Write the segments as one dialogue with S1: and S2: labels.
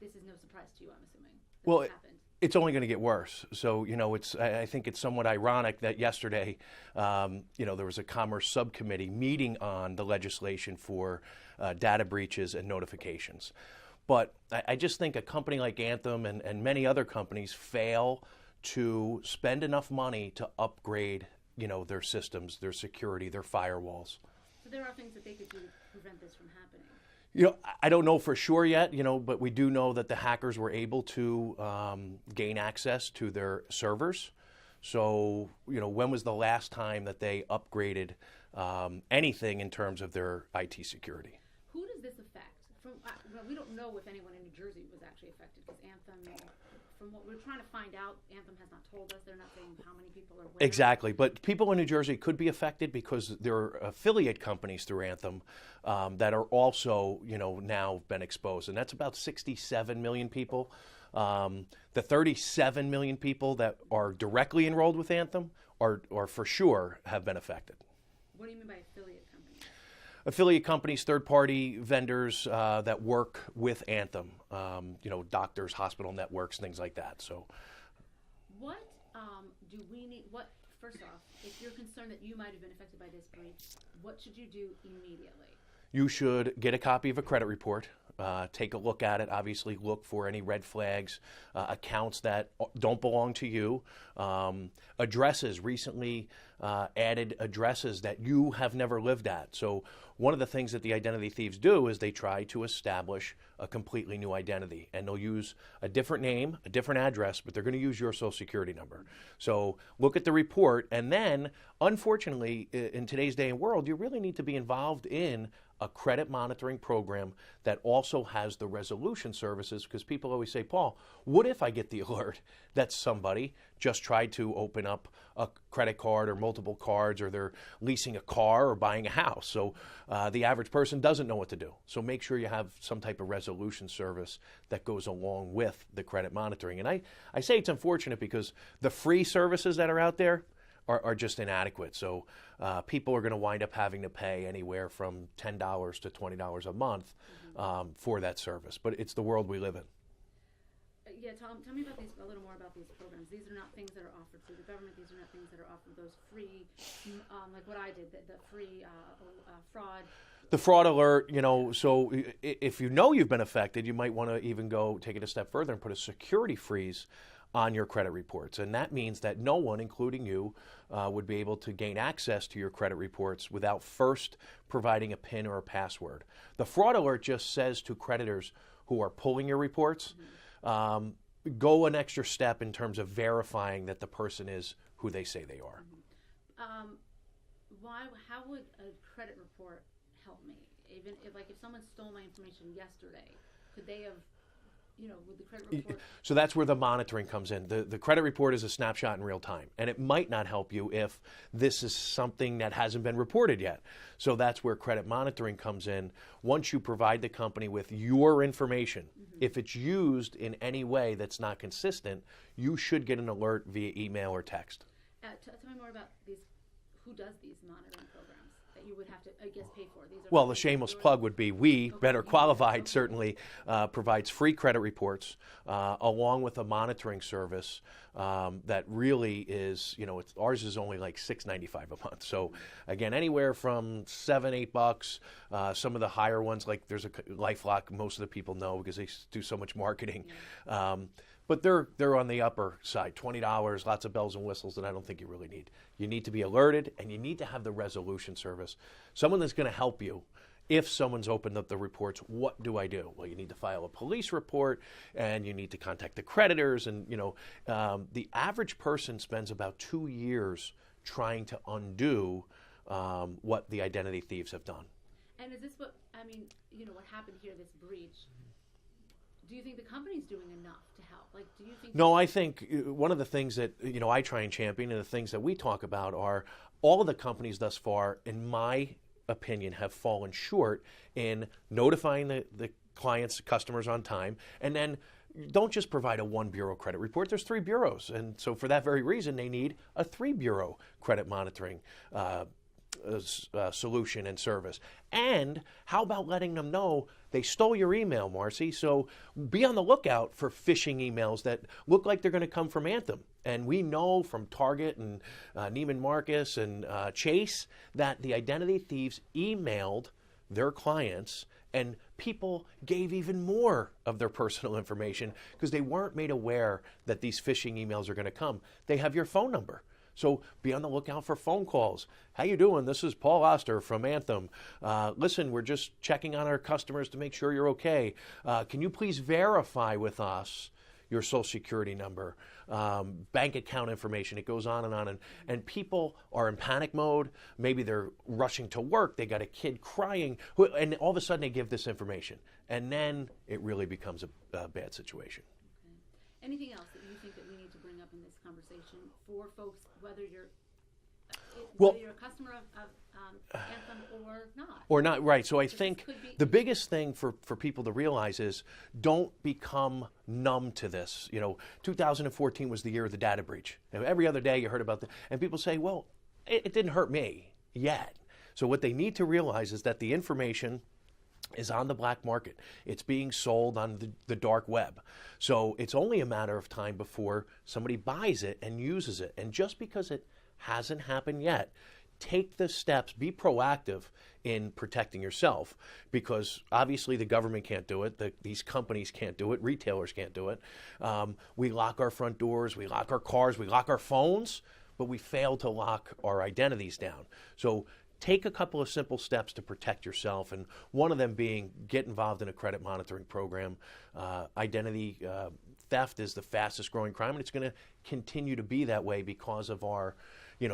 S1: this is no surprise to you, I'm assuming.
S2: Well,
S1: This happened.
S2: it's only going to get worse. So, I think it's somewhat ironic that yesterday, there was a Commerce subcommittee meeting on the legislation for data breaches and notifications. But I just think a company like Anthem and many other companies fail to spend enough money to upgrade, their systems, their security, their firewalls.
S1: So there are things that they could do to prevent this from happening.
S2: I don't know for sure yet, but we do know that the hackers were able to gain access to their servers. So, when was the last time that they upgraded anything in terms of their IT security?
S1: Who does this affect? We don't know if anyone in New Jersey was actually affected because Anthem, from what we're trying to find out, Anthem has not told us. They're not saying how many people are where.
S2: Exactly. But people in New Jersey could be affected because there are affiliate companies through Anthem that are also, now been exposed. And that's about 67 million people. The 37 million people that are directly enrolled with Anthem are for sure have been affected.
S1: What do you mean by affiliate companies?
S2: Affiliate companies, third-party vendors that work with Anthem, doctors, hospital networks, things like that. So,
S1: what do we need? First off, if you're concerned that you might have been affected by this breach, what should you do immediately?
S2: You should get a copy of a credit report. Take a look at it. Obviously, look for any red flags, accounts that don't belong to you, addresses, recently added addresses that you have never lived at. So one of the things that the identity thieves do is they try to establish a completely new identity, and they'll use a different name, a different address, but they're going to use your social security number. So look at the report, and then, unfortunately, in today's day and world, you really need to be involved in a credit monitoring program that also has the resolution services, because people always say, Paul, what if I get the alert that somebody just tried to open up a credit card or multiple cards, or they're leasing a car or buying a house? So the average person doesn't know what to do. So make sure you have some type of resolution service that goes along with the credit monitoring. And I say it's unfortunate because the free services that are out there are just inadequate. So people are going to wind up having to pay anywhere from $10 to $20 a month for that service. But it's the world we live in.
S1: Yeah, Tom, tell me about a little more about these programs. These are not things that are offered through the government. These are not things that are offered, those free, like what I did, the free fraud.
S2: The fraud alert, so if you've been affected, you might want to even go take it a step further and put a security freeze on your credit reports. And that means that no one, including you, would be able to gain access to your credit reports without first providing a PIN or a password. The fraud alert just says to creditors who are pulling your reports, go an extra step in terms of verifying that the person is who they say they are.
S1: How would a credit report help me? Even if someone stole my information yesterday, could they have, with the credit report?
S2: So that's where the monitoring comes in. The credit report is a snapshot in real time, and it might not help you if this is something that hasn't been reported yet. So that's where credit monitoring comes in. Once you provide the company with your information, if it's used in any way that's not consistent, you should get an alert via email or text.
S1: Tell me more about these. Who does these monitoring programs that you would have to, I guess, pay for?
S2: Well, the shameless plug would be Better Qualified, certainly provides free credit reports along with a monitoring service that really is, ours is only like $6.95 a month. So again, anywhere from $7, $8. Some of the higher ones, like there's a LifeLock, most of the people know because they do so much marketing. But they're on the upper side, $20, lots of bells and whistles that I don't think you really need. You need to be alerted, and you need to have the resolution service. Someone that's going to help you. If someone's opened up the reports, what do I do? Well, you need to file a police report, and you need to contact the creditors. And, the average person spends about 2 years trying to undo what the identity thieves have done.
S1: And is this what happened here, this breach? Do you think the company's doing enough to help? Do you think?
S2: No, I think one of the things that I try and champion, and the things that we talk about, are all of the companies thus far, in my opinion, have fallen short in notifying the clients, customers on time, and then don't just provide a one bureau credit report. There's 3 bureaus, and so for that very reason, they need a 3 bureau credit monitoring solution and service. And how about letting them know they stole your email, Marcy? So be on the lookout for phishing emails that look like they're going to come from Anthem. And we know from Target and Neiman Marcus and Chase that the identity thieves emailed their clients, and people gave even more of their personal information because they weren't made aware that these phishing emails are going to come. They have your phone number. So be on the lookout for phone calls. How you doing? This is Paul Oster from Anthem. Listen, we're just checking on our customers to make sure you're okay. Can you please verify with us your social security number, bank account information? It goes on. And people are in panic mode. Maybe they're rushing to work. They got a kid crying. And all of a sudden they give this information. And then it really becomes a bad situation.
S1: Okay. Anything else that you think that we need to bring up in this conversation for folks, whether you're a customer of Anthem or not? Or not,
S2: right. So I think the biggest thing for people to realize is don't become numb to this. 2014 was the year of the data breach. Every other day you heard about and people say, well, it didn't hurt me yet. So what they need to realize is that the information is on the black market. It's being sold on the dark web. So it's only a matter of time before somebody buys it and uses it. And just because it hasn't happened yet, take the steps, be proactive in protecting yourself, because obviously the government can't do it, these companies can't do it, retailers can't do it. We lock our front doors, we lock our cars, we lock our phones, but we fail to lock our identities down. So take a couple of simple steps to protect yourself, and one of them being get involved in a credit monitoring program. Identity theft is the fastest growing crime, and it's going to continue to be that way because of our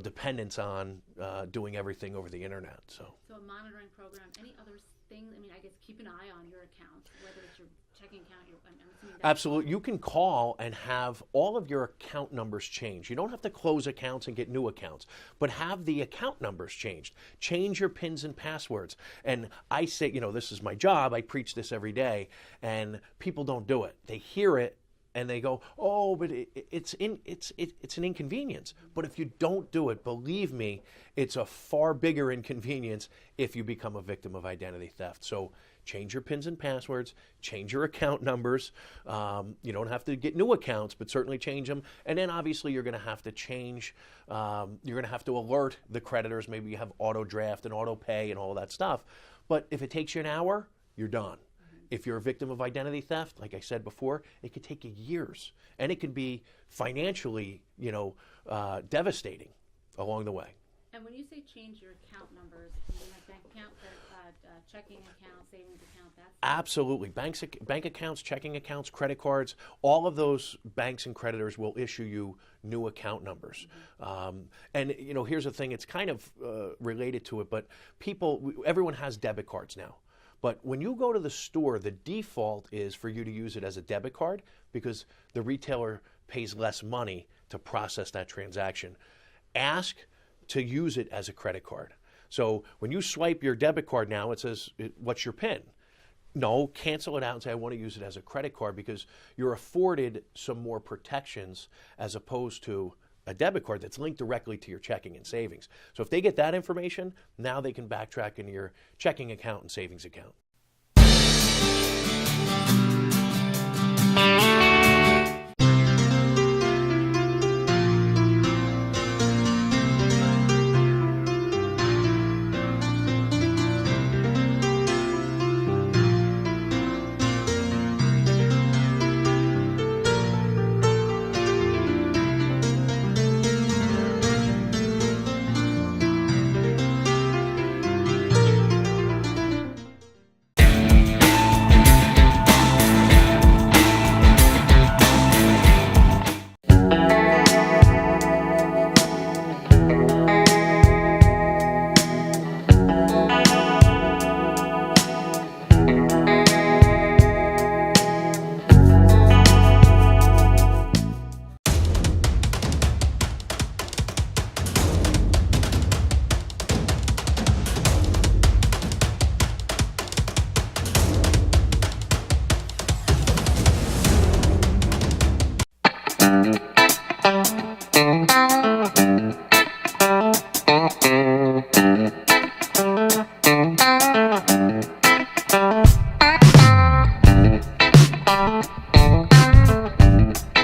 S2: dependence on doing everything over the internet. So
S1: a monitoring program, any other thing? I mean, I guess keep an eye on your account, whether it's your checking account. I'm assuming that's
S2: absolutely. You can call and have all of your account numbers changed. You don't have to close accounts and get new accounts, but have the account numbers changed. Change your PINs and passwords. And I say, this is my job. I preach this every day, and people don't do it. They hear it and they go, oh, but it's an inconvenience. But if you don't do it, believe me, it's a far bigger inconvenience if you become a victim of identity theft. So change your PINs and passwords, change your account numbers. You don't have to get new accounts, but certainly change them. And then obviously you're going to have to change, you're going to have to alert the creditors. Maybe you have auto draft and auto pay and all that stuff. But if it takes you an hour, you're done. If you're a victim of identity theft, like I said before, it could take you years, and it can be financially, devastating along the way.
S1: And when you say change your account numbers, you mean like bank account, checking account, savings account, that's...
S2: Absolutely. Bank accounts, checking accounts, credit cards, all of those banks and creditors will issue you new account numbers. Mm-hmm. And here's the thing, it's kind of related to it, but everyone has debit cards now. But when you go to the store, the default is for you to use it as a debit card because the retailer pays less money to process that transaction. Ask to use it as a credit card. So when you swipe your debit card now, it says, what's your PIN? No, cancel it out and say, I want to use it as a credit card, because you're afforded some more protections as opposed to a debit card that's linked directly to your checking and savings. So if they get that information, now they can backtrack into your checking account and savings account.